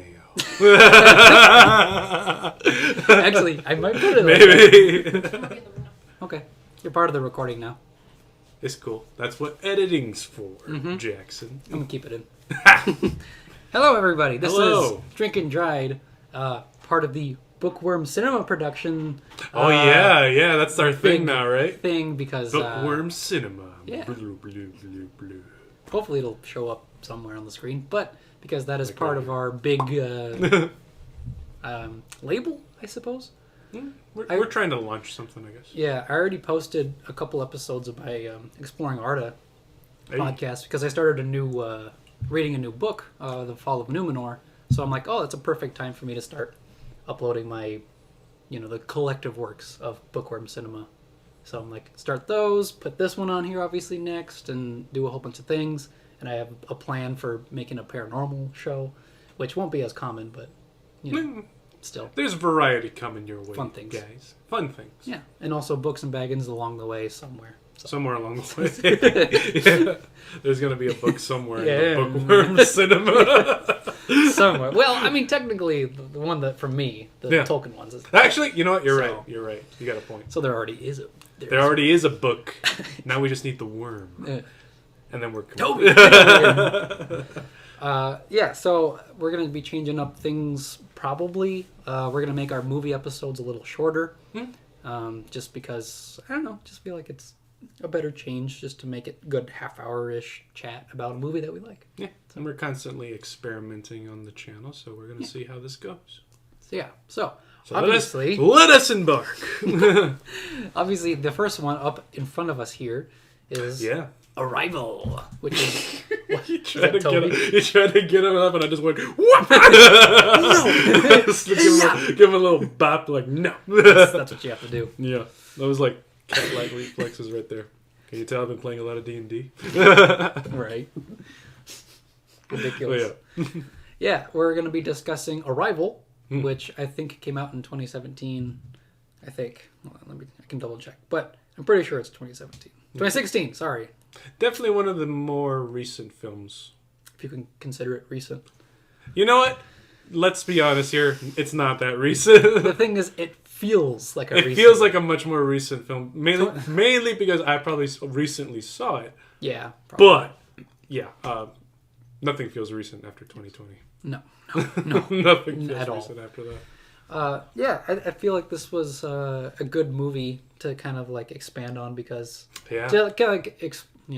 mayo. Actually, I might put it Maybe. Okay, you're part of the recording now. It's cool. That's what editing's for, Jackson. I'm gonna keep it in. Hello, everybody. This is Drinking Dried, part of the Bookworm Cinema production. Yeah, that's our thing now, right? Because Bookworm Cinema. Yeah. Blue, blue, blue, blue. Hopefully, it'll show up somewhere on the screen. But because that is part of our big label, I suppose. We're trying to launch something, I guess. Yeah, I already posted a couple episodes of my Exploring Arda podcast because I started reading a new book, The Fall of Numenor. So I'm like, oh, that's a perfect time for me to start uploading my, the collective works of Bookworm Cinema. So I'm like, start those, put this one on here obviously next, and do a whole bunch of things. And I have a plan for making a paranormal show, which won't be as common, but, still. There's variety coming your way, fun things, guys. Fun things. Yeah, and also books and baggins along the way somewhere. So. Somewhere along the way. Yeah. There's going to be a book somewhere in the Bookworm Cinema. Somewhere. Well, I mean, technically, the one that, from me, the Tolkien ones. Is actually, you know what? You're right. You're right. You got a point. So there already is a book. Now we just need the worm. And then we're complete. So we're going to be changing up things probably. We're going to make our movie episodes a little shorter. Just because, I don't know, just feel like it's a better change just to make it good half-hour-ish chat about a movie that we like. Yeah, and we're constantly experimenting on the channel, so we're going to see how this goes. So obviously... Let us embark! Obviously, the first one up in front of us here is... Arrival, which is... You tried to get him up, and I just went, what? No! Give him a little bop, like, no. That's what you have to do. Yeah, that was like cat-like reflexes right there. Can you tell I've been playing a lot of D&D? Right. Ridiculous. Oh, yeah, we're going to be discussing Arrival, which I think came out in 2017. I think. Hold on, I can double check. But I'm pretty sure it's 2017. 2016, sorry. Definitely one of the more recent films. If you can consider it recent. You know what? Let's be honest here. It's not that recent. The thing is, it feels like It feels like a much more recent film. Mainly because I probably recently saw it. Yeah. Probably. But, nothing feels recent after 2020. No. Nothing feels recent after that. I feel like this was a good movie to kind of like expand on because to kind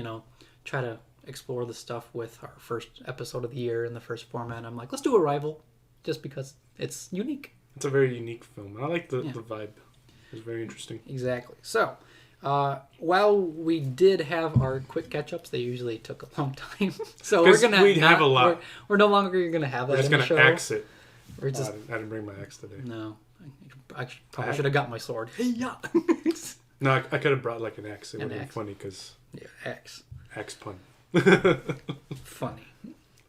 of try to explore the stuff with our first episode of the year in the first format. I'm like, let's do Arrival, just because it's unique. It's a very unique film. I like the vibe. It was very interesting. Exactly. So, while we did have our quick catch-ups, they usually took a long time. So we're gonna have a lot. We're no longer gonna have that. We're just gonna axe it. We're just. I didn't bring my axe today. No, I probably should have got my sword. Hey, yeah. No, I could have brought like an axe. It would have been funny because axe. Axe pun. Funny.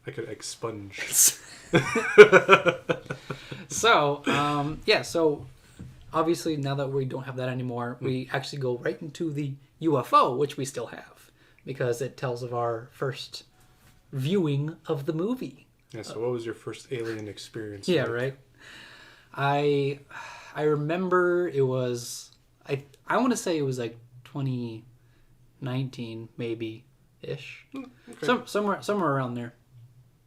I could expunge. So obviously now that we don't have that anymore, we actually go right into the UFO, which we still have, because it tells of our first viewing of the movie. Yeah, so what was your first alien experience? Yeah, right. I remember it was, I want to say it was like 2019 maybe-ish. Okay. Somewhere around there.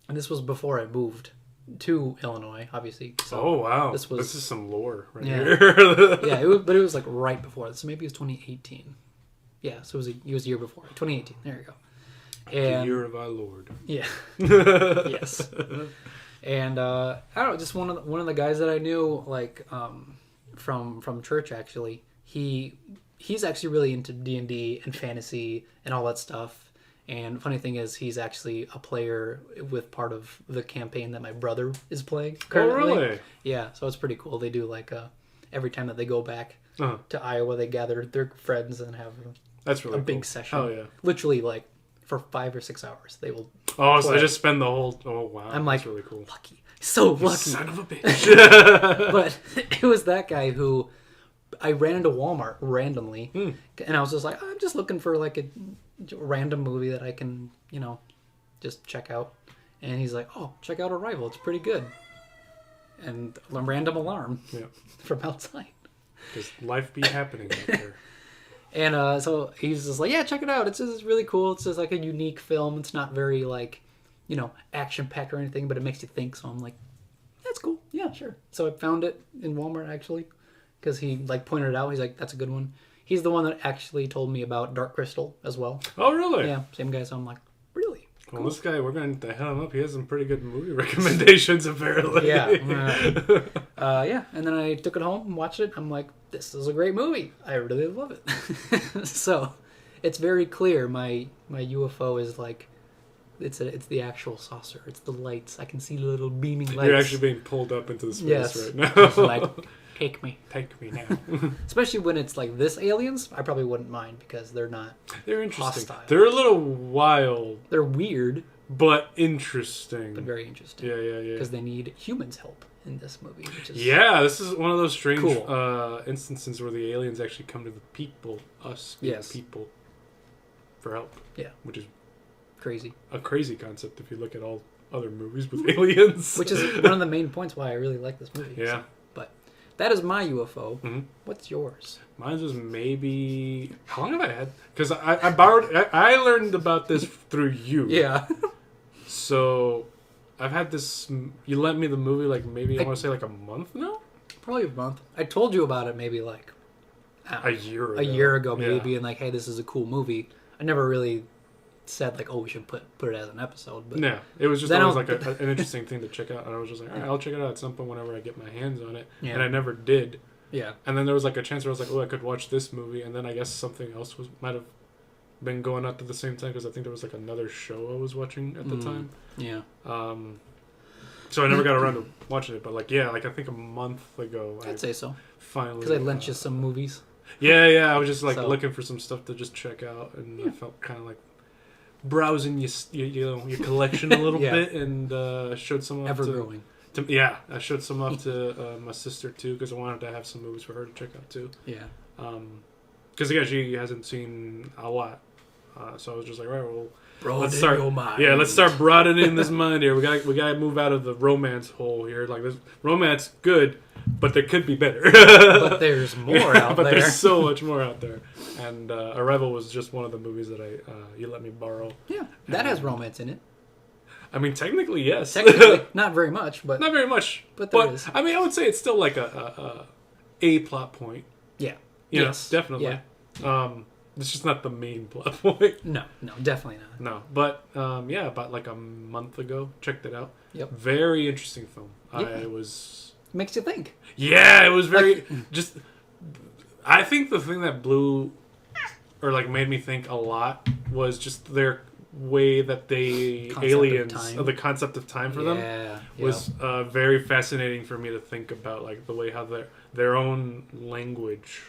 And this was before I moved to Illinois, obviously. So oh, wow. This is some lore right here. Yeah, but it was like right before. So maybe it was 2018. Yeah, so it was a year before. 2018. There you go. And, the year of our Lord. Yeah. Yes. And I don't know, just one of the guys that I knew, like from church actually. He's actually really into D&D and fantasy and all that stuff. And funny thing is, he's actually a player with part of the campaign that my brother is playing currently. Oh, really? Yeah, so it's pretty cool. They do like every time that they go back to Iowa, they gather their friends and have a big session. Oh, yeah. Literally like for 5 or 6 hours. They will play. So they just spend the whole... Oh, wow. I'm like, that's really cool. Lucky. So lucky. Son of a bitch. But it was that guy who... I ran into Walmart randomly, and I was just like, I'm just looking for like a random movie that I can, just check out. And he's like, oh, check out Arrival. It's pretty good. and a random alarm from outside. Because life be happening out there. And so he's just like, yeah, check it out. It's really cool. It's just like a unique film. It's not very like, action-packed or anything, but it makes you think. So I'm like, that's cool. Yeah, sure. So I found it in Walmart, actually, because he like pointed it out. He's like, that's a good one. He's the one that actually told me about Dark Crystal as well. Oh, really? Yeah, same guy. So I'm like, really? Well, cool. This guy, we're going to head him up. He has some pretty good movie recommendations, apparently. Yeah. Yeah. And then I took it home and watched it. I'm like, this is a great movie. I really love it. So it's very clear my UFO is like, it's the actual saucer. It's the lights. I can see the little beaming lights. You're actually being pulled up into the space right now. It's like, take me. Take me now. Especially when it's like this aliens, I probably wouldn't mind because they're not They're interesting. hostile. They're a little wild. They're weird. But interesting. But very interesting. Yeah. Because they need humans' help in this movie. Which is this is one of those strange instances where the aliens actually come to the people, us people, for help. Yeah. Which is crazy. A crazy concept if you look at all other movies with aliens. Which is one of the main points why I really like this movie. Yeah. So, but that is my UFO. Mm-hmm. What's yours? Mine was maybe... How long have I had? Because I borrowed... I learned about this through you. Yeah. So, I've had this... You lent me the movie like maybe, I want to say like a month now? Probably a month. I told you about it maybe like... A year ago. A year ago maybe, being like, hey, this is a cool movie. I never really said like, oh, we should put it as an episode. But yeah, it was just always like an interesting thing to check out. And I was just like, all right, I'll check it out at some point whenever I get my hands on it. Yeah. And I never did. Yeah. And then there was like a chance where I was like, oh, I could watch this movie. And then I guess something else might have been going out at the same time because I think there was like another show I was watching at the time. Yeah. So I never got around to watching it. But like, yeah, like I think a month ago. I'd say so. Finally. Because I lent you some movies. Yeah. I was just like looking for some stuff to just check out. And I felt kind of like browsing your collection a little bit, and showed some off ever-growing. I showed some off to my sister too because I wanted to have some movies for her to check out too. Yeah. Because again, she hasn't seen a lot, so I was just like, all right, well, let's start. Your mind. Yeah, let's start broadening this mind here. We got to move out of the romance hole here. Like this romance, good, but there could be better. But there's more out there. But there's so much more out there. And Arrival was just one of the movies that you let me borrow. Yeah, that has romance in it. I mean, technically, yes. Technically, not very much, but not very much. But there is. I mean, I would say it's still like a plot point. Yeah. Yes, definitely. Yeah. It's just not the main plot point. No, definitely not. No, but about like a month ago, checked it out. Yep. Very interesting film. Yeah. Makes you think. Yeah, it was very just. I think the thing that blew, or like made me think a lot, was just their way that the concept of time for them was very fascinating for me to think about, like the way how their own language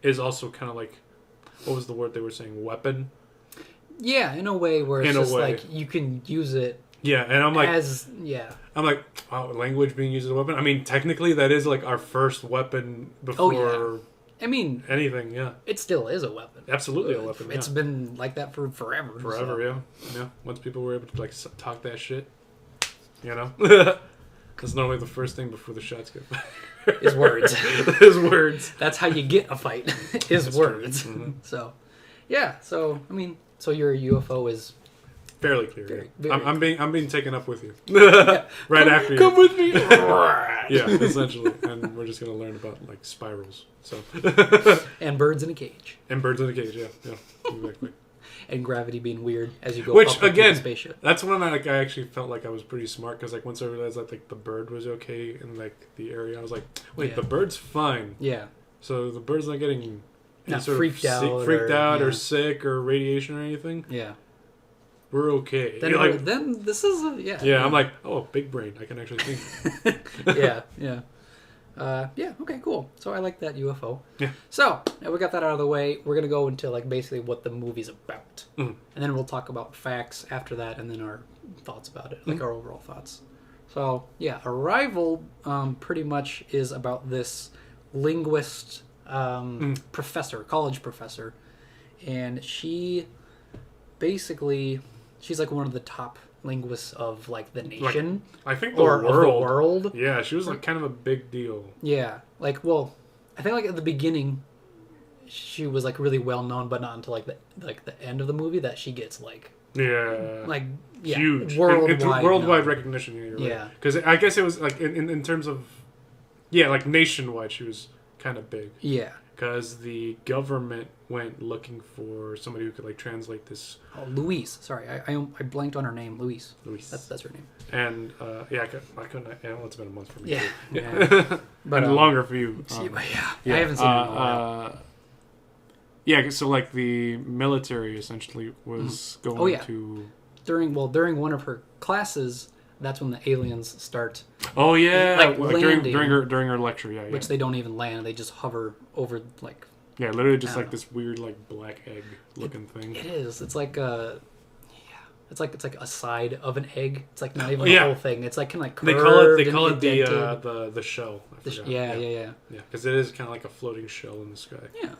is also kind of like, what was the word they were saying, weapon? Yeah, in a way where it's just like you can use it. Yeah, and I'm like, I'm like, wow, language being used as a weapon. I mean, technically that is like our first weapon before. I mean, anything, yeah. It still is a weapon. Absolutely a weapon. It's been like that for forever. Forever, yeah. Once people were able to like talk that shit, That's normally the first thing before the shots get fired. Is words. Is words. That's how you get a fight. Is words. Mm-hmm. So, yeah. So I mean, so your UFO is fairly clear. Very I'm being taken up with you. After you. Come with me. Yeah, essentially, and we're just gonna learn about like spirals. So. And birds in a cage. And birds in a cage. Yeah, exactly. And gravity being weird as you go Which up again, the spaceship. That's when I actually felt like I was pretty smart because like once I realized that like the bird was okay in like the area, I was like, wait, the bird's fine. Yeah. So the bird's not getting freaked out or sick or radiation or anything. Yeah. We're okay. Then this is Yeah, I'm like, oh, big brain. I can actually think. Yeah. Okay, cool. So I like that UFO. Yeah. So now we got that out of the way. We're gonna go into like basically what the movie's about, and then we'll talk about facts after that, and then our thoughts about it, like our overall thoughts. So yeah, Arrival pretty much is about this linguist professor, college professor, and she's like one of the top linguists of like the nation, I think or of the world. Yeah, she was like kind of a big deal. Yeah, like I think like at the beginning, she was like really well known, but not until like the end of the movie that she gets like huge worldwide recognition. Yeah, because I guess it was like in terms of like nationwide, she was kind of big. Yeah, because the government went looking for somebody who could like translate this. Oh, Louise. Sorry, I blanked on her name. Louise. That's her name. And I couldn't. It's been a month for me. Yeah, too. yeah. But longer for you. I haven't seen it in a while. Yeah, so like the military essentially was going to during one of her classes. That's when the aliens start. Oh yeah, like landing, during her lecture, which they don't even land; they just hover over like. Yeah, literally just like this weird like black egg looking thing. It is. It's like it's like a side of an egg. It's like not even the whole thing. It's like kind of like curved. They call it the shell. Yeah. Because it is kind of like a floating shell in the sky. Yeah.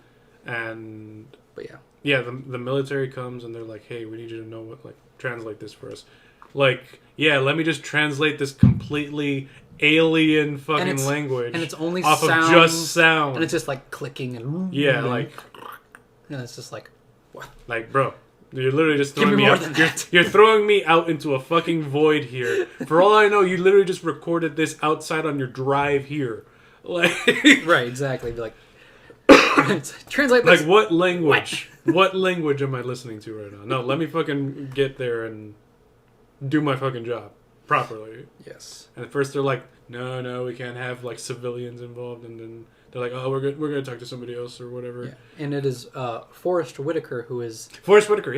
But the military comes and they're like, hey, we need you to know what translate this for us. Like, let me just translate this completely alien fucking language. And it's only off sound, of just sound. And it's just like clicking and... Yeah, like... And it's just like... What? Like, bro, you're literally just throwing me out... You're throwing me out into a fucking void here. For all I know, you literally just recorded this outside on your drive here. Like... Right, exactly. Be like... Translate this. Like, what language? What language am I listening to right now? No, let me fucking get there and do my fucking job properly. Yes. And at first they're like, no, we can't have like civilians involved, and then they're like, oh, we're gonna talk to somebody else or whatever. Yeah. And it is Forrest Whitaker who is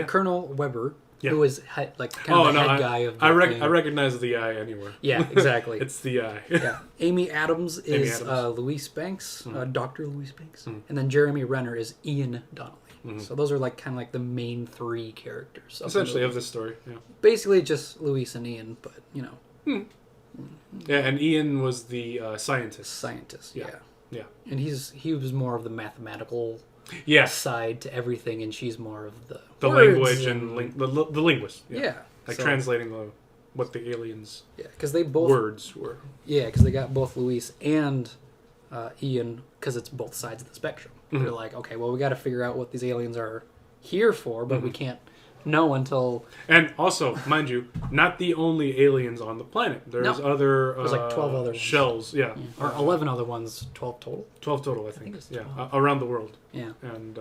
Colonel Weber, who is like kind of the head guy of. I recognize the eye anywhere. Yeah, exactly. It's the eye. Yeah. Amy Adams is Louise Banks, Dr. Louise Banks, and then Jeremy Renner is Ian Donnelly. Mm-hmm. So those are like kind of like the main three characters. Essentially of this story, yeah. Basically just Louise and Ian, but you know. Yeah, and Ian was the scientist. Yeah. And he was more of the mathematical side to everything, and she's more of the language and the linguist. Yeah. Translating what the aliens because they both words were. Yeah, because they got both Louise and Ian, because it's both sides of the spectrum. Mm-hmm. They're like, okay, well, we got to figure out what these aliens are here for, but we can't know until... And also, mind you, not the only aliens on the planet. There's There's like 12 other shells, or 11 other ones, 12 total? 12 total, I think. It's 12. Around the world. Yeah. And,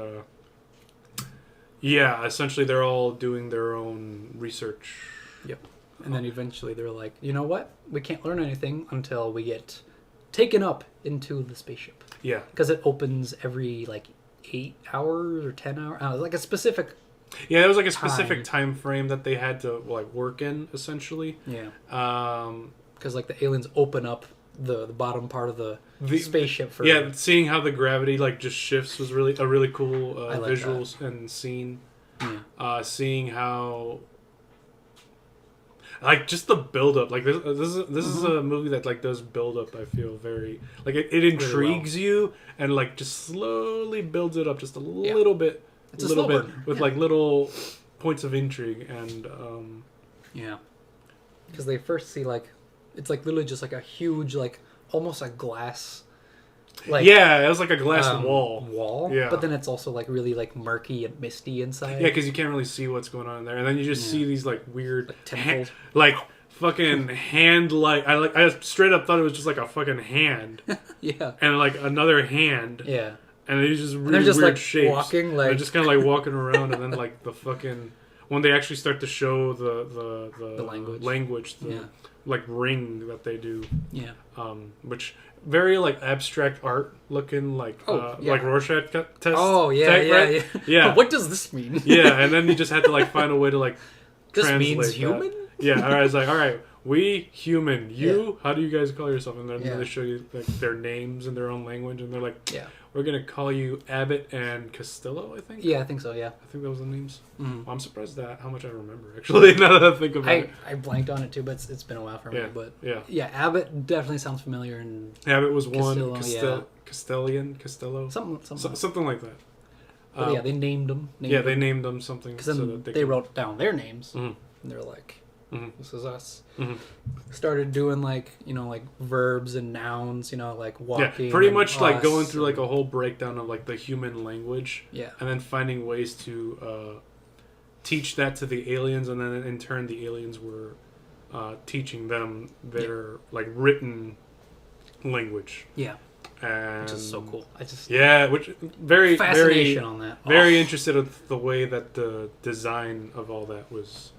essentially they're all doing their own research. Yep. And then eventually they're like, you know what? We can't learn anything until we get taken up into the spaceship. Yeah. Because it opens every, 8 hours or 10 hours. Like a specific... Yeah, it was like a specific time frame that they had to work in, essentially. Yeah. Because the aliens open up the bottom part of the spaceship for... Yeah, seeing how the gravity just shifts was really a really cool visual and scene. Yeah. Seeing how... just the build up, this is a movie that does build up. I feel very it intrigues you and just slowly builds it up just a little bit, it's a little bit with little points of intrigue and because they first see it's literally just a huge almost a glass. It was like a glass wall. Yeah. But then it's also really murky and misty inside. Yeah, because you can't really see what's going on in there, and then you just see these weird tentacles, fucking hand. I straight up thought it was just a fucking hand. Yeah. And another hand. Yeah. And it's just really weird shapes. Walking they're just kind of walking around, and then the fucking when they actually start to show the language, ring that they do. Yeah. Which. Very abstract art looking like Rorschach test. Oh yeah, type, yeah, right? Yeah. What does this mean? Yeah, and then you just had to find a way to this translate means human. That. Yeah, all right. It's all right. We human. You. How do you guys call yourself? And then they show you their names in their own language, and they're like, we're gonna call you Abbott and Costello. I think. Yeah, I think so. Yeah. I think that was the names. Mm-hmm. Well, I'm surprised how much I remember actually. Now that I think about it. I blanked on it too, but it's been a while for me. But yeah, Abbott definitely sounds familiar. And Abbott was one. Costello. Something like that. But they named them. They named them something because then they wrote down their names, and they're like, This is us. Mm-hmm. Started doing like verbs and nouns, like walking. Yeah, pretty much like going through like a whole breakdown of like the human language. Yeah. And then finding ways to teach that to the aliens, and then in turn the aliens were teaching them their like written language. Yeah. And which is so cool. Which very fascination on that. Very interested in the way that the design of all that was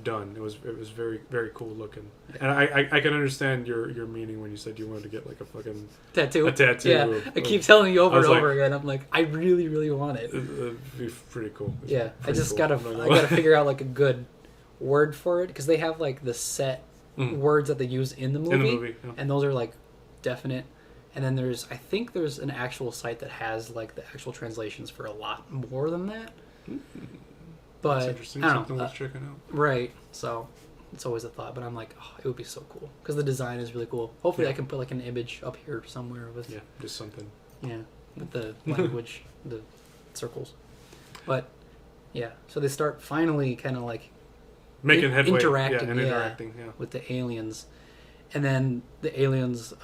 done. It was very very cool looking, and I can understand your meaning when you said you wanted to get like a fucking tattoo. A tattoo. Yeah, I keep telling you over and over again. I'm like, I really really want it. It'd be pretty cool. I just gotta figure out like a good word for it, because they have like the set words that they use in the movie, and those are like definite. And then I think there's an actual site that has like the actual translations for a lot more than that. But that's interesting. I don't Something know. worth checking out. Right. So it's always a thought, but I'm like, it would be so cool because the design is really cool. Hopefully, I can put like an image up here somewhere with just something. Yeah, with the language, the circles. But yeah, so they start finally kind of like making headway, interacting with the aliens. And then the aliens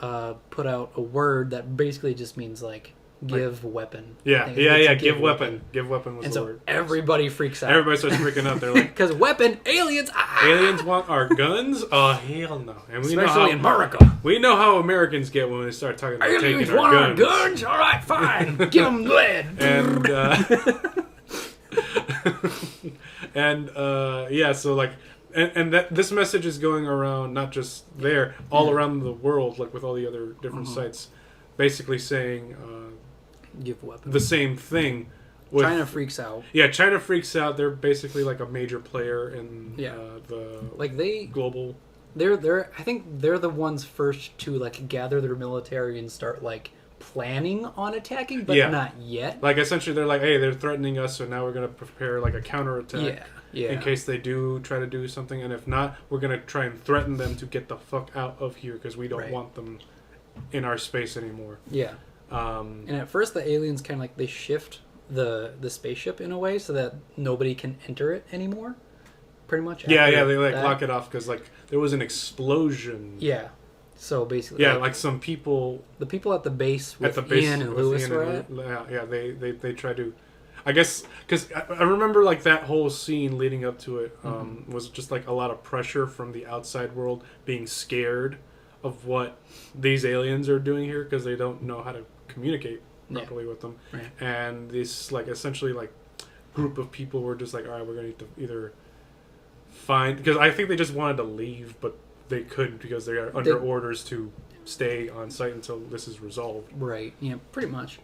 put out a word that basically just means like give weapon. Give weapon. Give weapon was the word. Everybody freaks out. Everybody starts freaking out. They're like, because weapon, aliens. Aliens want our guns? Oh hell no! And we especially in America. We know how Americans get when they start talking about aliens taking our guns. All right, fine. Give them lead. So like. And that this message is going around, not just there, all around the world, like with all the other different sites, basically saying give weapons. The same thing. China freaks out. Yeah, China freaks out. They're basically like a major player in the global. I think they're the ones first to like gather their military and start like planning on attacking, but not yet. Like essentially, they're like, hey, they're threatening us, so now we're going to prepare like a counterattack. In case they do try to do something, and if not, we're going to try and threaten them to get the fuck out of here because we don't want them in our space anymore. Yeah. And at first, the aliens kind of like they shift the spaceship in a way so that nobody can enter it anymore. Pretty much. They like lock it off because like there was an explosion. Yeah. So basically, like some people, the people at the base with Ian and Lewis were at. They try to. I guess because I remember like that whole scene leading up to it was just like a lot of pressure from the outside world being scared of what these aliens are doing here because they don't know how to communicate properly with them, and this like essentially like group of people were just like, all right, we're gonna need to either find, because I think they just wanted to leave but they couldn't because they are under orders to stay on site until this is resolved. Right. Yeah, pretty much.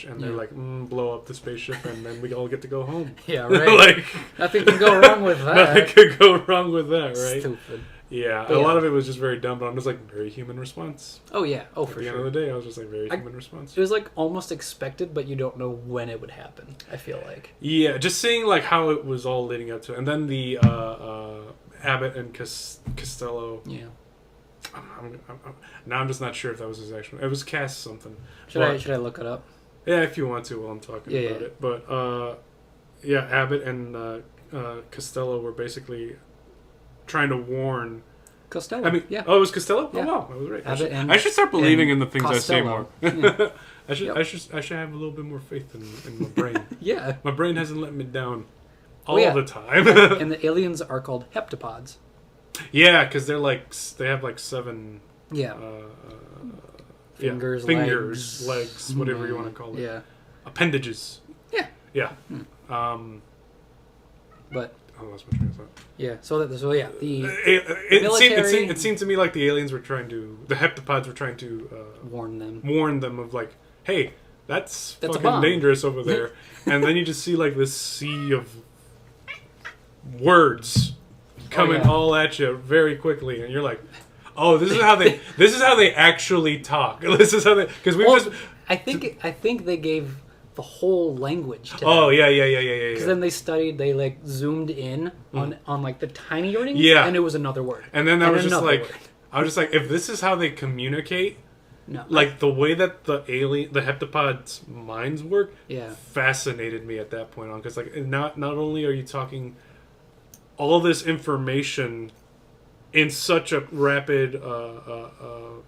And they're like, blow up the spaceship and then we all get to go home. Yeah, right. Like nothing can go wrong with that. Nothing could go wrong with that, right? Stupid. Yeah, a lot of it was just very dumb, but I'm just like, very human response. Oh, yeah. Oh, for sure. At the end of the day, I was just like, very human response. It was like almost expected, but you don't know when it would happen, I feel like. Yeah, just seeing like how it was all leading up to it. And then the Abbott and Costello. Yeah. Now I'm just not sure if that was his actual. It was Cass something. Should I look it up? Yeah, if you want to while I'm talking about it. But Abbott and Costello were basically trying to warn Costello. I mean, oh, it was Costello. Yeah. Oh wow, I was right. Abbott I should start believing in the things Costello. I say more. I should have a little bit more faith in my brain. Yeah, my brain hasn't let me down all the time. and the aliens are called heptopods. Yeah, because they have like 7. Yeah. Fingers, legs, whatever you want to call it. Yeah. Appendages. Yeah. Yeah. But. I lost my train of thought. Yeah. So yeah, the military. It seemed to me like the aliens were trying to, the heptapods were trying to warn them of like, hey, that's fucking dangerous over there. And then you just see like this sea of words coming all at you very quickly, and you're like, oh, this is how they actually talk. This is how they, because I think they gave the whole language to them. Yeah. Because then they like zoomed in on like the tiny wording, and it was another word. And then I was just like, if this is how they communicate, like the way that the heptapods' minds work, fascinated me at that point on, because like not only are you talking all this information in such a rapid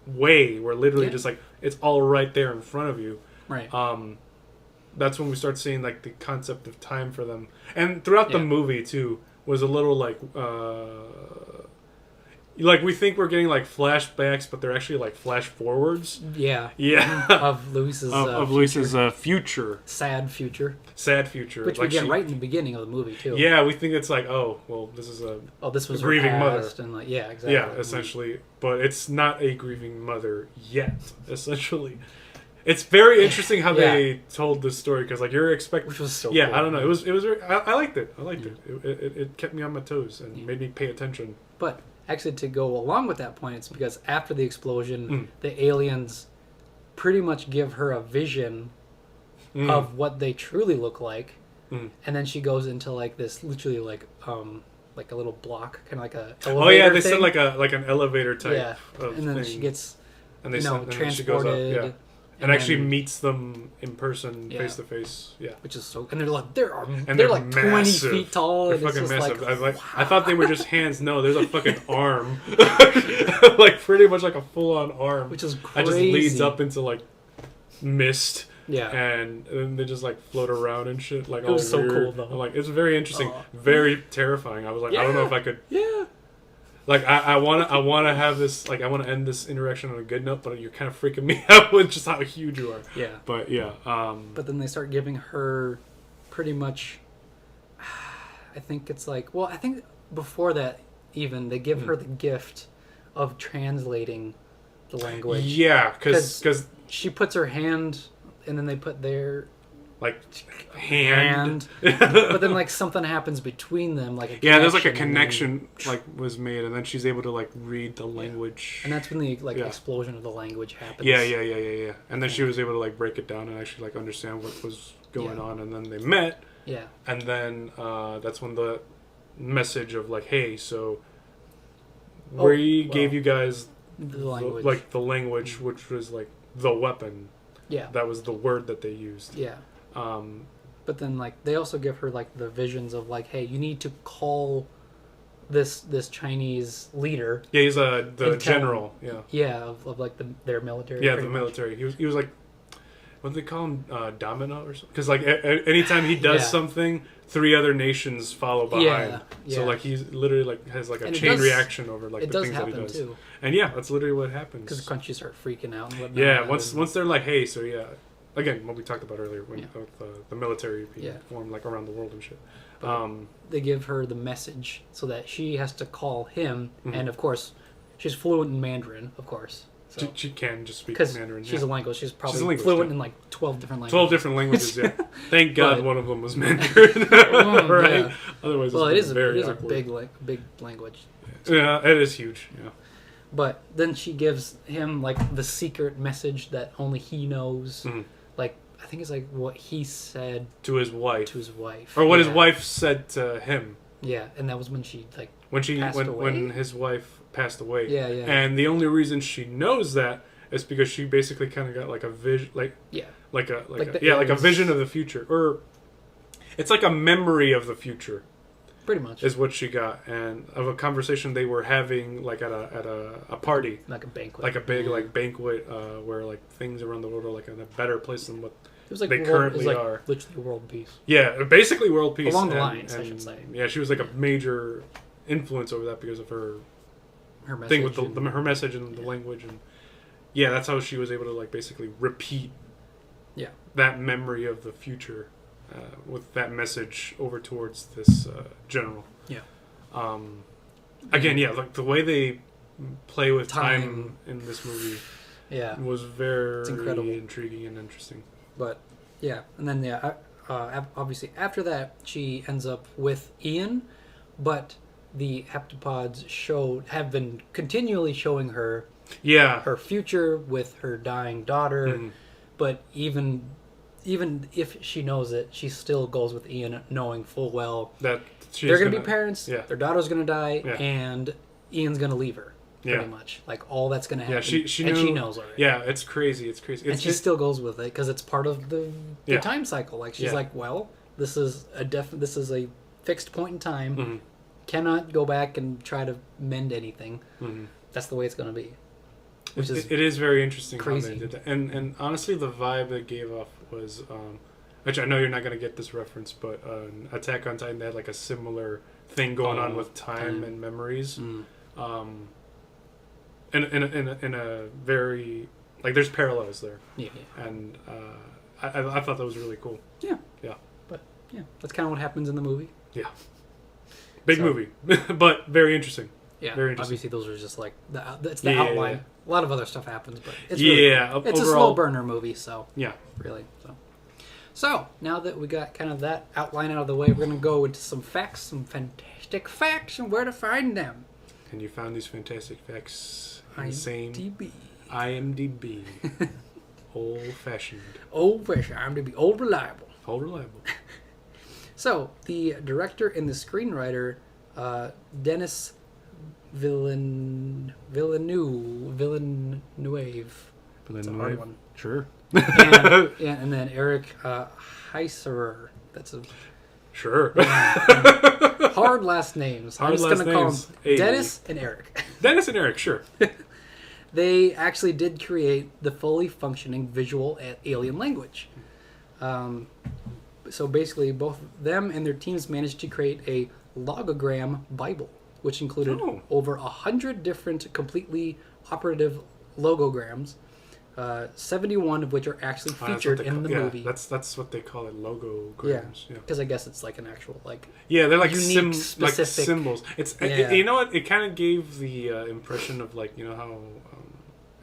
way, where literally just like it's all right there in front of you. Right. That's when we start seeing like the concept of time for them, and throughout the movie too was a little like we think we're getting like flashbacks, but they're actually like flash forwards. Yeah. Of Luis's future. Sad future. Which we get right in the beginning of the movie too. Yeah, we think it's like, oh, well, this is this was a grieving her mother. And like, yeah, exactly. Yeah, essentially, but it's not a grieving mother yet. Essentially, it's very interesting how they told the story because like you're expecting, which was so cool. I don't know. It was very, I liked it. It kept me on my toes and made me pay attention. But actually, to go along with that point, it's because after the explosion, the aliens pretty much give her a vision of what they truly look like, and then she goes into like this, literally like a little block, kind of like a elevator they thing. said like an elevator type. And then she gets transported. And she goes up, and actually meets them in person, face to face. Yeah, which is so. And they're like they're like massive. 20 feet tall. They're and fucking it's just massive. Like, I thought they were just hands. No, there's a fucking arm, like pretty much like a full on arm, which is crazy. That just leads up into like mist. Yeah, and then they just like float around and shit. Like it was so weird. cool though. I'm like, it's very interesting, very terrifying. I was like, I don't know if I could. Yeah. Like I wanna have this, like I wanna end this interaction on a good note, but you're kind of freaking me out with just how huge you are. Yeah. But yeah. But then they start giving her pretty much. I think it's like, well, I think before that even they give her the gift of translating the language. Yeah, because she puts her hand, and then they put their like hand. But then like something happens between them, like there's like a connection like was made, and then she's able to like read the language, and that's when the explosion of the language happens. Yeah. And then she was able to like break it down and actually like understand what was going on, and then they met. Yeah. And then that's when the message of like, hey, so we gave you guys the language, the language, which was like the weapon. Yeah. That was the word that they used. Yeah. But then like they also give her like the visions of like, hey, you need to call this Chinese leader. Yeah, he's the general. Of like their military. Yeah, the military. He was like, what do they call him? Domino or something? Because like anytime he does something, 3 other nations follow behind. Yeah. So like he's literally like has like a chain reaction over like the things that he does. Too. And that's literally what happens. Because the countries start freaking out and whatnot. Yeah, once they're like, hey, so again, what we talked about earlier when the military formed like around the world and shit. They give her the message so that she has to call him, and of course, she's fluent in Mandarin, of course. So. She can just speak Mandarin. She's a linguist. She's probably fluent in like 12 different languages. 12 different languages, yeah. Thank God one of them was Mandarin. Right? Yeah. Otherwise, it is a big language. So. Yeah, it is huge. Yeah. But then she gives him like the secret message that only he knows. Mm-hmm. Like I think it's like what he said to his wife. Or what his wife said to him. Yeah, and that was when she like when his wife passed away. Yeah. And the only reason she knows that is because she basically kind of got like a vision, like a vision of the future, or it's like a memory of the future. Pretty much is what she got, and of a conversation they were having like at a party, like a banquet, like a big like banquet where like things around the world are like in a better place than what it was like they currently are. Literally world peace. Yeah, basically world peace along the lines, I should say. Yeah, she was like a major influence over that because of her message thing with her message and the language, and that's how she was able to like basically repeat that memory of the future. With that message over towards this general. Yeah. Again, like the way they play with time in this movie was very intriguing and interesting. But, and then, obviously after that, she ends up with Ian, but the heptopods have been continually showing her her future with her dying daughter, but even if she knows it, she still goes with Ian, knowing full well that they're going to be parents, their daughter's going to die, and Ian's going to be pretty much. Like, all that's going to happen. Yeah, she knows already. Yeah, it's crazy. And she still goes with it, because it's part of the time cycle. Like, she's like, well, this is a fixed point in time. cannot go back and try to mend anything. Mm-hmm. That's the way it's going to be. Which it is very interesting crazy. how they did that. And honestly, the vibe it gave off was, which I know you're not going to get this reference, but Attack on Titan, they had like a similar thing going on with time and memories. In a very, like, there's parallels there. Yeah. And I thought that was really cool. Yeah. Yeah. But, yeah, that's kind of what happens in the movie. Yeah. Big movie, but very interesting. Yeah, very interesting. Obviously those are just like, it's the outline. Yeah. A lot of other stuff happens, but it's really cool. It's overall, a slow burner movie, so. Yeah. Really, So, now that we got kind of that outline out of the way, we're going to go into some facts, some fantastic facts, and where to find them. And you found these fantastic facts IMDb. IMDb. Old-fashioned. Old-fashioned. IMDb. Old reliable. Old reliable. So, the director and the screenwriter, Denis Villeneuve. That's a hard one. Sure. and then Eric Heiserer. That's a... Sure. Hard last names. I'm just going to call them Dennis and Eric. Dennis and Eric, sure. They actually did create the fully functioning visual alien language. So basically, both them and their teams managed to create a logogram Bible, which included over 100 different completely operative logograms, 71 of which are actually featured in the movie. That's what they call it, logograms. Yeah, because I guess it's like an actual they're like unique, like symbols. It's you know what? It kind of gave the impression of like, you know how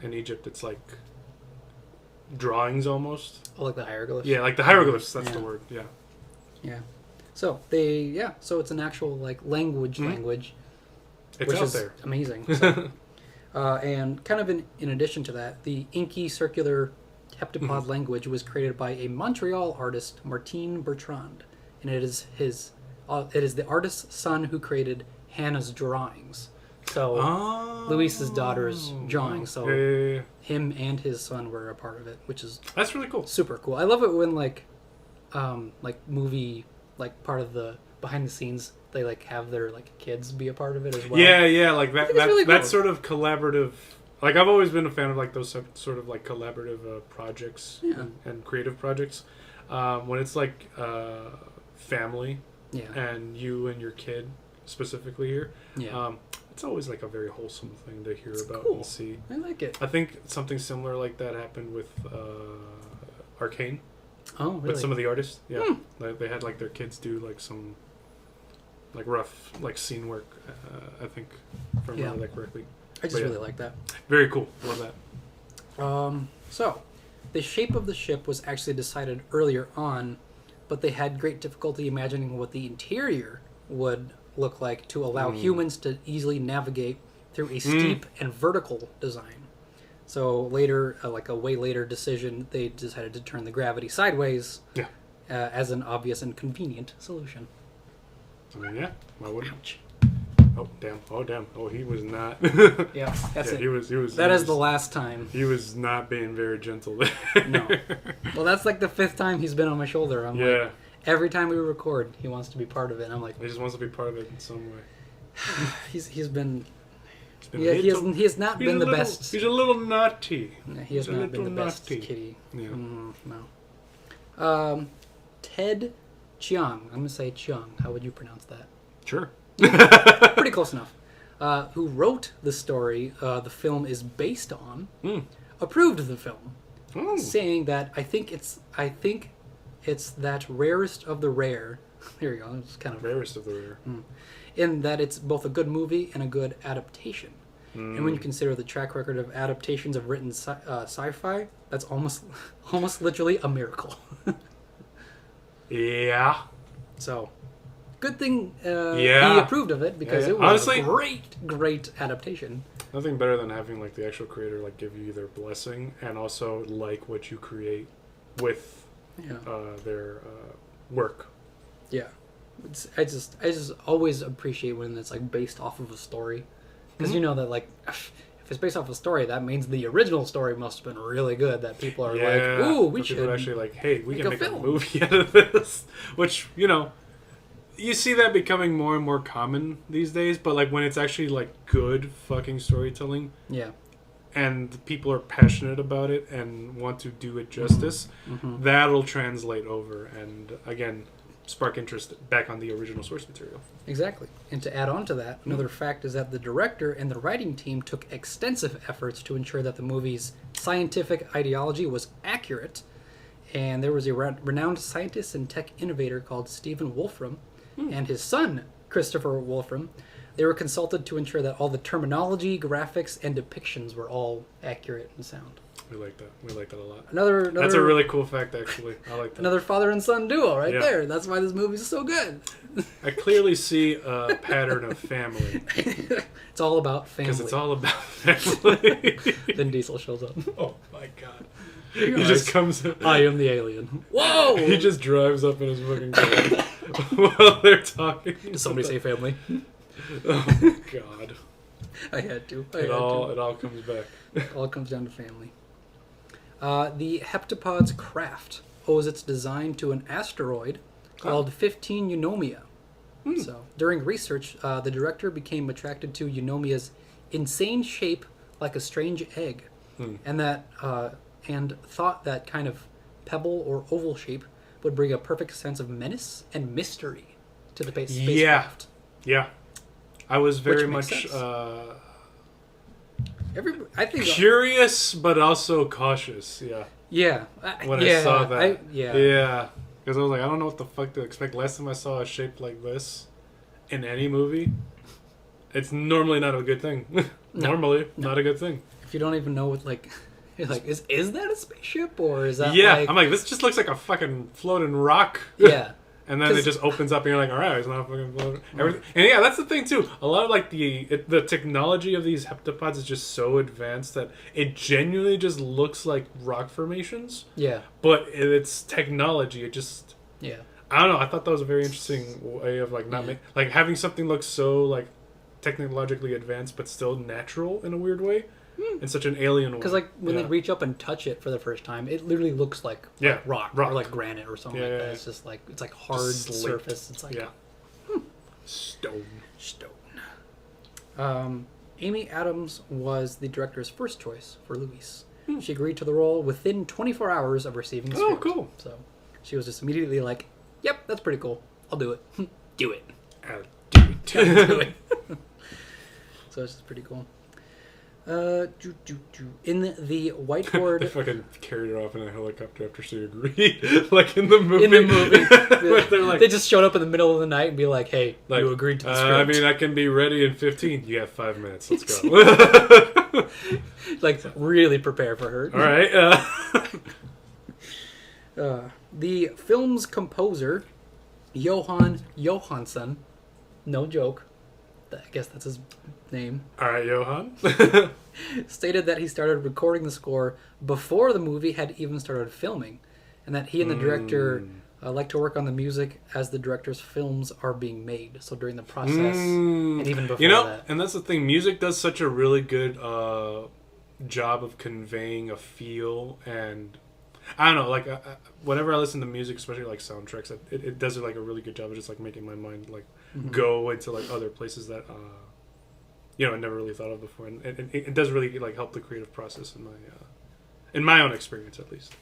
in Egypt it's like drawings almost. Oh, like the hieroglyphs. Yeah, like the hieroglyphs. That's the word. Yeah. Yeah. So so it's an actual like language. It's which out is there. Amazing. So, and kind of in addition to that, the inky circular heptapod language was created by a Montreal artist, Martin Bertrand, and it is the artist's son who created Hannah's drawings. So Luis's daughter's drawings. So him and his son were a part of it, which is that's really cool. Super cool. I love it when like movie like part of the behind the scenes, they like have their like kids be a part of it as well. Yeah, like that really that cool. sort of collaborative. Like I've always been a fan of like those sort of like collaborative projects and creative projects. When it's like family, and you and your kid specifically here, it's always like a very wholesome thing to hear about and see. I like it. I think something similar like that happened with Arcane. Oh, really? With some of the artists, they had like their kids do like some like rough like scene work. I think, if I remember that correctly. I just really like that. Very cool. Love that. So, the shape of the ship was actually decided earlier on, but they had great difficulty imagining what the interior would look like to allow humans to easily navigate through a steep and vertical design. So later, like a way later decision, they decided to turn the gravity sideways as an obvious and convenient solution. I mean, yeah, why wouldn't? Ouch. Oh damn! Oh, he was not. That's it. He was. That is the last time. He was not being very gentle there. No. Well, that's like the 5th time he's been on my shoulder. I'm like, every time we record, he wants to be part of it. And I'm like, he just wants to be part of it in some way. He's been. He has not been the best. He's a little naughty. He has not been the best kitty. Yeah. No. Ted Chiang. I'm going to say Chiang. How would you pronounce that? Sure. Pretty close enough. Who wrote the story the film is based on, approved the film, saying that I think it's that rarest of the rare. There you go. It's kind of rarest of the rare. In that it's both a good movie and a good adaptation. And when you consider the track record of adaptations of written sci-fi, that's almost literally a miracle. Yeah. So, good thing he approved of it because it was honestly a great adaptation. Nothing better than having like the actual creator like give you their blessing and also like what you create with their work. Yeah. I just always appreciate when it's like based off of a story, because you know that like if it's based off a story, that means the original story must have been really good. That people are like, ooh, we should actually like, hey, we can make a movie out of this. Which You see that becoming more and more common these days, but like when it's actually like good fucking storytelling, yeah, and people are passionate about it and want to do it justice, that'll translate over and again spark interest back on the original source material. Exactly. And to add on to that, another fact is that the director and the writing team took extensive efforts to ensure that the movie's scientific ideology was accurate. And there was a renowned scientist and tech innovator called Stephen Wolfram and his son, Christopher Wolfram. They were consulted to ensure that all the terminology, graphics, and depictions were all accurate and sound. We like that. We like that a lot. Another That's a really cool fact, actually. I like that. Another father and son duo right there. That's why this movie's so good. I clearly see a pattern of family. It's all about family. Because it's all about family. Then Diesel shows up. Oh my god. He just comes in. I am the alien. Whoa! He just drives up in his fucking car while they're talking. Did somebody say family? Oh god. I had to. It all comes back. It all comes down to family. The heptopods craft owes its design to an asteroid called 15 Eunomia. So, during research, the director became attracted to Eunomia's insane shape like a strange egg, and thought that kind of pebble or oval shape would bring a perfect sense of menace and mystery to the spacecraft. Yeah. I was very much I think curious, but also cautious. Yeah. When I saw that. Yeah. Because I was like, I don't know what the fuck to expect. Last time I saw a shape like this in any movie, it's normally not a good thing. Not a good thing. If you don't even know what, like, you're like, is that a spaceship or is that? Yeah, like... I'm like, this just looks like a fucking floating rock. Yeah. And then it just opens up, and you're like, all right, it's not fucking floating. And yeah, that's the thing too. A lot of like the technology of these heptapods is just so advanced that it genuinely just looks like rock formations. Yeah. But it's technology. It just I don't know. I thought that was a very interesting way of like like having something look so like technologically advanced, but still natural in a weird way. In such an alien way. Because like when they reach up and touch it for the first time, it literally looks like rock or like granite or something like that. It's just like it's like hard surface. It's like stone. Amy Adams was the director's first choice for Luis. She agreed to the role within 24 hours of receiving the script. Oh, cool. So she was just immediately like, "Yep, that's pretty cool. I'll do it. Do it. I'll do it. I'll do it." So it's just pretty cool. In the whiteboard, they fucking carried her off in a helicopter after she agreed, like in the movie. Like, they just showed up in the middle of the night and be like, "Hey, like, you agreed to the script." I mean, I can be ready in 15. You have 5 minutes. Let's go. Like, really prepare for her. All right. The film's composer, Johan Johansson, no joke. I guess that's his name. All right, Johan. Stated that he started recording the score before the movie had even started filming, and that he and the director like to work on the music as the director's films are being made. So during the process, and even before that. And that's the thing. Music does such a really good job of conveying a feel, and I don't know, like whenever I listen to music, especially like soundtracks, it does like a really good job of just like making my mind like go into like other places that I never really thought of before, and it does really like help the creative process in my own experience at least.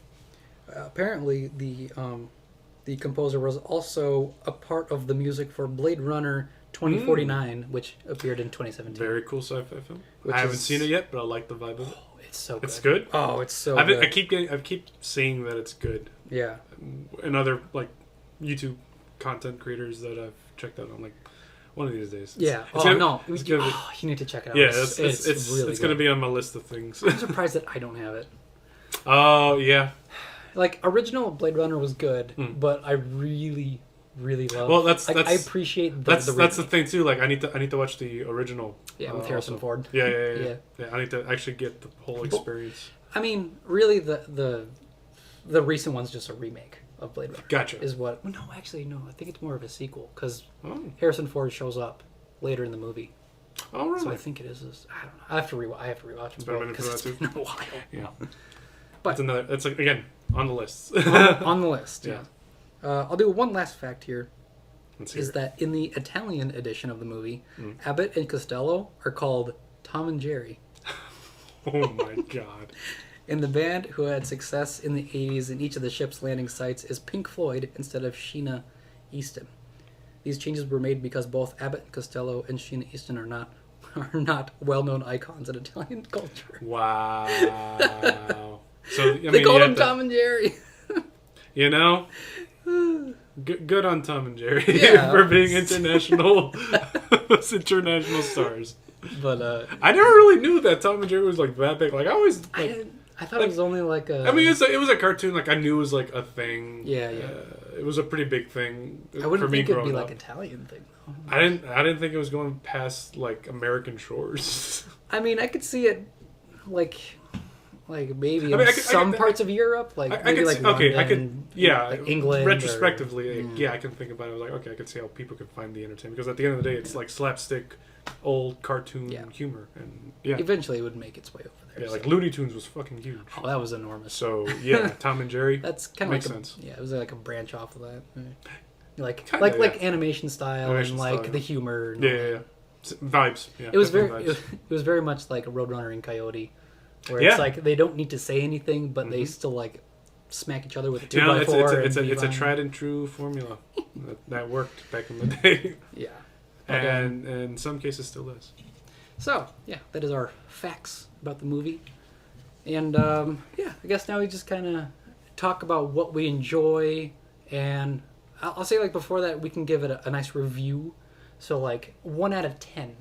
Apparently, the composer was also a part of the music for Blade Runner 2049, which appeared in 2017. Very cool sci-fi film. I haven't seen it yet, but I like the vibe of it. It's so good. It's good? Oh, it's so good. I keep seeing that it's good. Yeah. And other like YouTube content creators that I've checked out. I'm like, one of these days. You need to check it out. Yeah, it's really it's going to be on my list of things. I'm surprised that I don't have it. Oh, yeah. Like, original Blade Runner was good, but I really, really love. Well, that's I appreciate that's the thing too. Like, I need to watch the original. Yeah, with Harrison Ford. Yeah. I need to actually get the whole experience. I mean, really, the recent one's just a remake of Blade Runner. Gotcha. Is what? No, actually, no. I think it's more of a sequel because Harrison Ford shows up later in the movie. Oh, really? So I think it is. I don't know. I have to rewatch them both because it's been a while. Yeah. But that's like, again, on the list. on the list, yeah. I'll do one last fact here. is that in the Italian edition of the movie, Abbott and Costello are called Tom and Jerry. Oh my god. And the band who had success in the 80s in each of the ship's landing sites is Pink Floyd instead of Sheena Easton. These changes were made because both Abbott and Costello and Sheena Easton are not well-known icons in Italian culture. Wow. So they called them Tom and Jerry. You know, good on Tom and Jerry for being international stars. But I never really knew that Tom and Jerry was like that big. Like I always, I thought it was only like a. I mean, it was a cartoon. Like I knew it was like a thing. Yeah. It was a pretty big thing. I wouldn't think it'd be like an Italian thing though. I didn't think it was going past like American shores. I mean, I could see it like maybe some parts of Europe, like maybe like London, like England. Retrospectively, I can think about it. I was like, okay, I can see how people could find the entertainment because at the end of the day, it's like slapstick, old cartoon humor, and eventually it would make its way over there. Yeah, like Looney Tunes was fucking huge. Oh, that was enormous. So Tom and Jerry. That's kind of makes like sense. Yeah, it was like a branch off of that, like animation style the humor. Yeah. Vibes. Yeah, it was very much like Roadrunner and Coyote, where it's like they don't need to say anything, but they still like smack each other with a 2x4. It's a tried and true formula that worked back in the day. Yeah, and in some cases still is. So that is our facts about the movie, and I guess now we just kind of talk about what we enjoy, and I'll say like before that we can give it a nice review. So, 1 out of 10.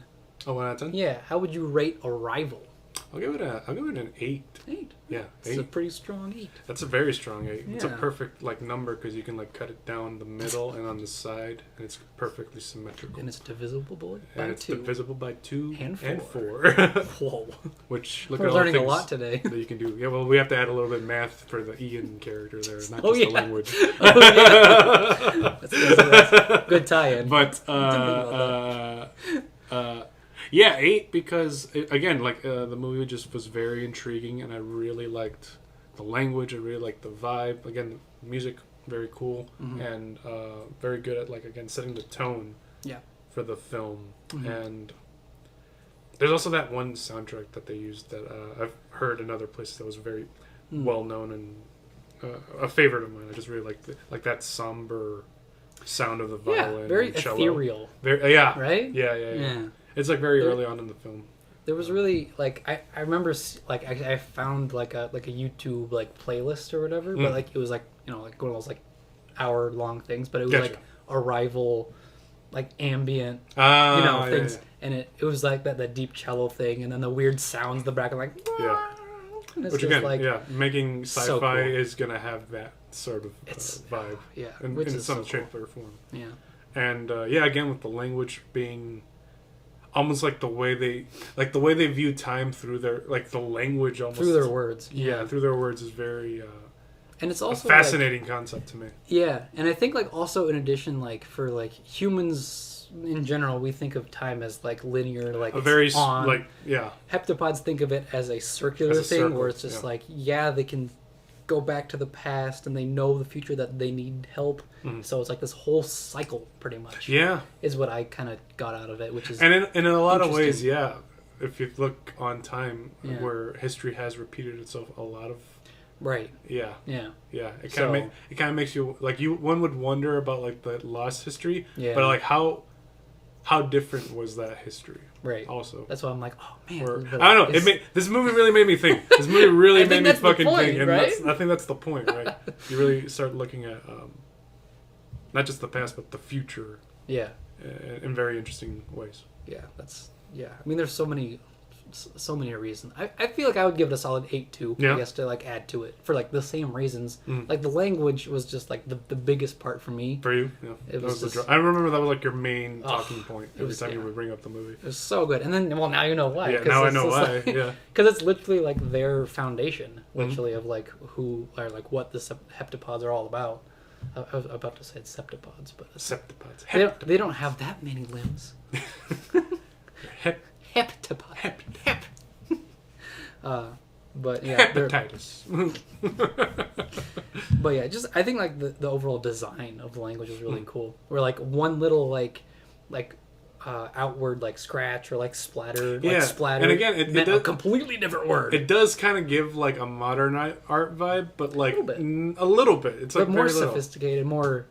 Oh, 1 out of 10? Yeah. How would you rate Arrival? I'll give it an 8. 8? Yeah, 8. It's a pretty strong 8. That's a very strong 8. Yeah. It's a perfect number because you can cut it down the middle and on the side, and it's perfectly symmetrical. And it's divisible by 2. It's divisible by 2 and 4. Whoa. Which we're learning a lot today. That you can do. Yeah, well, we have to add a little bit of math for the Ian character there, not just the language. That's good tie-in. But 8 because again, the movie just was very intriguing, and I really liked the language. I really liked the vibe. Again, the music very cool, and very good at again setting the tone. Yeah. For the film, and there's also that one soundtrack that they used that I've heard in other places that was very well known and a favorite of mine. I just really like that somber sound of the violin. Very and cello. ethereal. Right? Yeah. It's very early on in the film. There was really I remember I found a YouTube playlist or whatever, but it was one of those hour long things, but it was Arrival, ambient things, and it was that deep cello thing, and then the weird sounds in the back, and it's which just again, making sci-fi so cool. is gonna have that sort of vibe, in some shape or form, and again with the language being almost like the way they view time through their the language almost through their words, through their words is very. And it's also a fascinating concept to me. Yeah, and I think also in addition, for humans in general, we think of time as linear, a very on. Heptapods think of it as a circular thing, where it's just they can go back to the past and they know the future that they need help. So it's this whole cycle, pretty much. Yeah, is what I kind of got out of it, which is and in a lot of ways, if you look on time, where history has repeated itself a lot of. Right. Yeah. It kind of makes you one would wonder about the lost history, but how different was that history? Right. Also, that's why I'm oh man. I don't know. This movie really made me think. This movie really made me fucking think, and right? I think that's the point, right? You really start looking at not just the past but the future. Yeah. In very interesting ways. Yeah. I mean, there's so many reasons. I feel I would give it a solid 8 too. I guess to add to it for the same reasons. The language was just the biggest part for me. For you, yeah. It was just, I remember that was your main talking point every time you would bring up the movie. It was so good, and then now you know why. Yeah, now I know why. Because it's literally their foundation, literally of who or what the heptapods are all about. I was about to say it's septapods, but septapods. They don't have that many limbs. Heptapod. But yeah, hepatitis. But yeah, just I think like the overall design of the language is really cool. Where like one little like outward like scratch or like splatter, and again, it meant does, a completely different word. It does kind of give like a modern art vibe, but like a little bit. It's like but more very sophisticated, more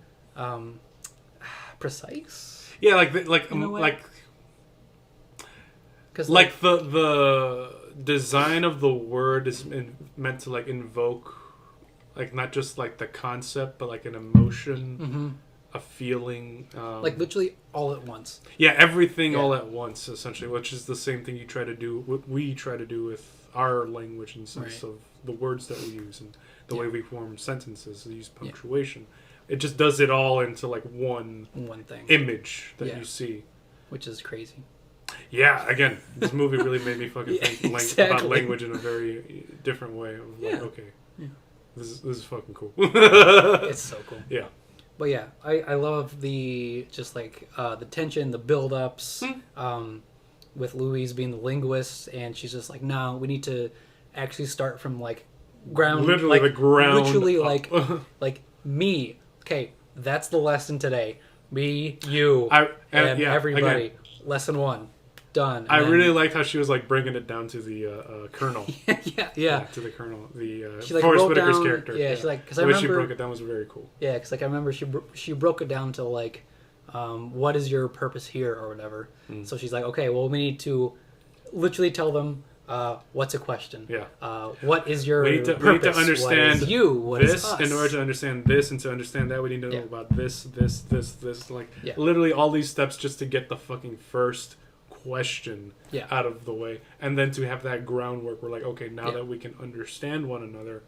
precise. Yeah, like the design of the word is meant to like invoke, like not just like the concept, but like an emotion, a feeling, like literally all at once. Yeah, everything all at once, essentially, which is the same thing you try to do. What we try to do with our language in the sense of the words that we use and the way we form sentences, use punctuation. It just does it all into like one thing, image that you see, which is crazy. Yeah, again, this movie really made me fucking think about language in a very different way. Of like, okay, this is fucking cool. It's so cool. Yeah. But yeah, I love the just like the tension, the build-ups, with Louise being the linguist, and she's just like, no, we need to actually start from like ground, literally like, the ground, literally like me. Okay, that's the lesson today. Me, you, and everybody. Again, lesson 1. Done. I really liked how she was like bringing it down to the colonel. Yeah. To the colonel, the she, like, Forrest Whitaker's character. Yeah, she's like, because the way she broke it down was very cool. Yeah, because like I remember she broke it down to like, what is your purpose here or whatever. So she's like, okay, well we need to literally tell them what's a question. Yeah. What is your purpose? We need to understand what is you? What this is us? In order to understand this and to understand that we need to know about this. Like literally all these steps just to get the fucking first question out of the way, and then to have that groundwork. We're like, okay, now that we can understand one another,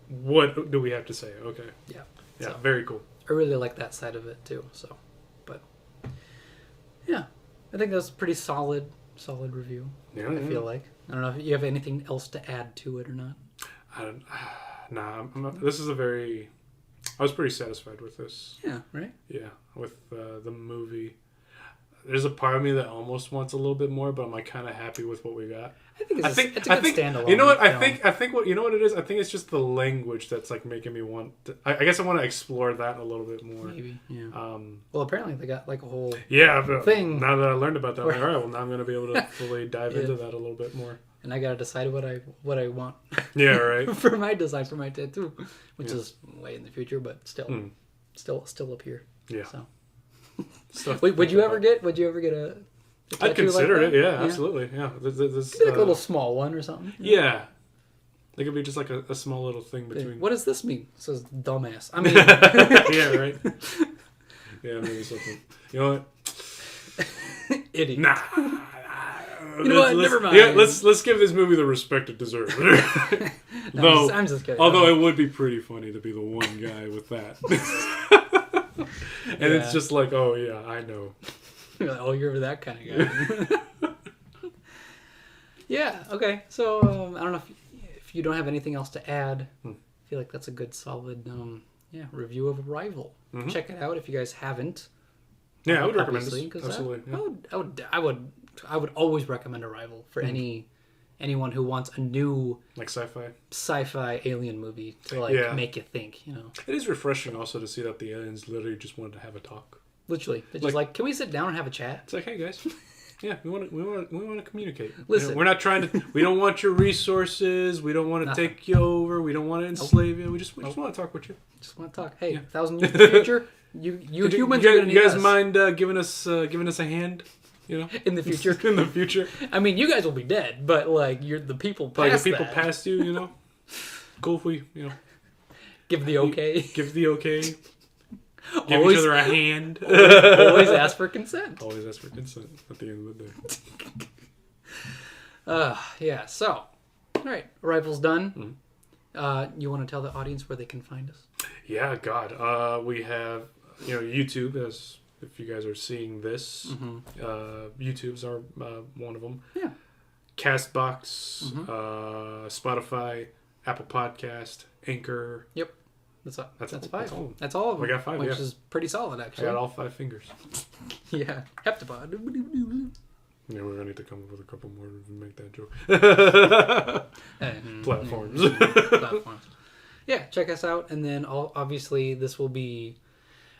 what do we have to say? Okay. Yeah. So, very cool. I really like that side of it too. So, but yeah, I think that's a pretty solid review. Yeah, I feel like I don't know if you have anything else to add to it or not. This is I was pretty satisfied with this. Yeah. Right. Yeah, with the movie. There's a part of me that almost wants a little bit more, but I'm like kind of happy with what we got. I think it's a good standalone. You know what? I think what you know what it is. I think it's just the language that's like making me want. I guess I want to explore that a little bit more. Maybe. Yeah. Well, apparently they got like a whole thing. Now that I learned about that, I'm like, all right. Well, now I'm going to be able to fully dive into that a little bit more. And I got to decide what I want. Yeah. Right. For my design for my tattoo, which is way in the future, but still up here. Yeah. So. Wait, would you ever get a I'd consider like it. Yeah, absolutely. Yeah, this like a little small one or something. Yeah, it could be just like a small little thing between. What does this mean? It says dumbass. I mean, yeah, right. Yeah, maybe something. You know what? Idiot. Nah. You know what? Never mind. Yeah, let's give this movie the respect it deserves. I'm just kidding. Although it would be pretty funny to be the one guy with that. And it's just like, oh yeah, I know. You're that kind of guy. Yeah. Okay. So I don't know if you don't have anything else to add. I feel like that's a good solid review of Arrival. Check it out if you guys haven't. Yeah, I would recommend this. Absolutely. I would always recommend Arrival for anyone who wants a new like sci-fi alien movie to like make you think, you know. It is refreshing also to see that the aliens literally just wanted to have a talk. Literally, they're just like, can we sit down and have a chat? It's like, hey guys, yeah, we want to communicate. Listen, you know, we're not trying to. We don't want your resources. We don't want to take you over. We don't want to enslave you. We just want to talk with you. Just want to talk. Hey, 1,000 years in the future, you humans are going to need us. You guys mind giving us a hand? You know, in the future. In the future. I mean, you guys will be dead, but like you're the people past like the people past you. You know, cool if we give the okay. Give the okay. Give each other a hand. Always ask for consent. Always ask for consent at the end of the day. Yeah. So, all right, Arrival's done. You want to tell the audience where they can find us? Yeah, God. We have YouTube as. If you guys are seeing this, YouTube's are one of them. Yeah. Castbox, Spotify, Apple Podcast, Anchor. Yep. That's 5. That's all of them. We got 5, which is pretty solid, actually. I got all 5 fingers. Yeah. Heptapod. Yeah, we're gonna need to come up with a couple more to make that joke. Platforms. Platforms. Yeah, check us out, and then obviously this will be.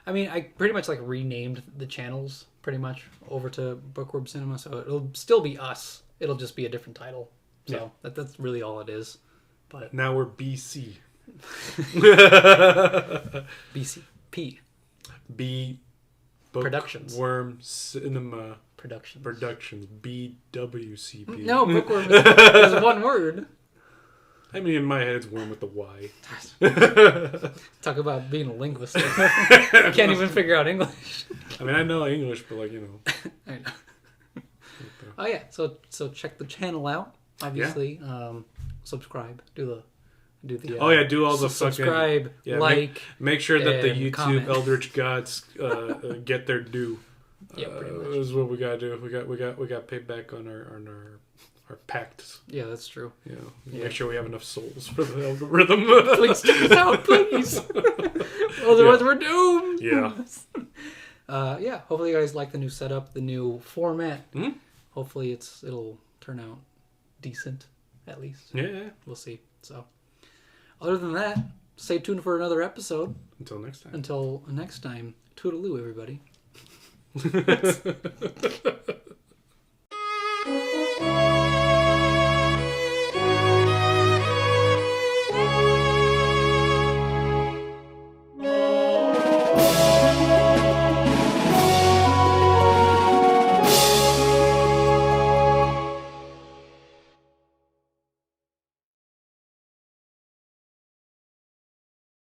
I mean, I pretty much like renamed the channels pretty much over to Bookworm Cinema, so it'll still be us. It'll just be a different title. So that's really all it is. But now we're BC. BCP. B. Productions. Bookworm Cinema. Productions. BWCP. No, Bookworm is one word. I mean, in my head, it's worm with the Y. Talk about being a linguist. I can't even figure out English. I mean, I know English, but like, I know. Oh yeah, so check the channel out. Obviously, subscribe. Do all the subscribe, fucking, like. Make sure that the YouTube comment. Eldritch Gods get their due. Yeah, pretty much. This is what we gotta do. We got paid back on our pacts. Yeah, that's true. Yeah. Make sure we have enough souls for the algorithm. Please check us out, please. Otherwise, we're doomed. Yeah. Yeah. Hopefully, you guys like the new setup, the new format. Mm-hmm. Hopefully, it'll turn out decent, at least. Yeah. We'll see. So, other than that, stay tuned for another episode. Until next time. Toodaloo, everybody.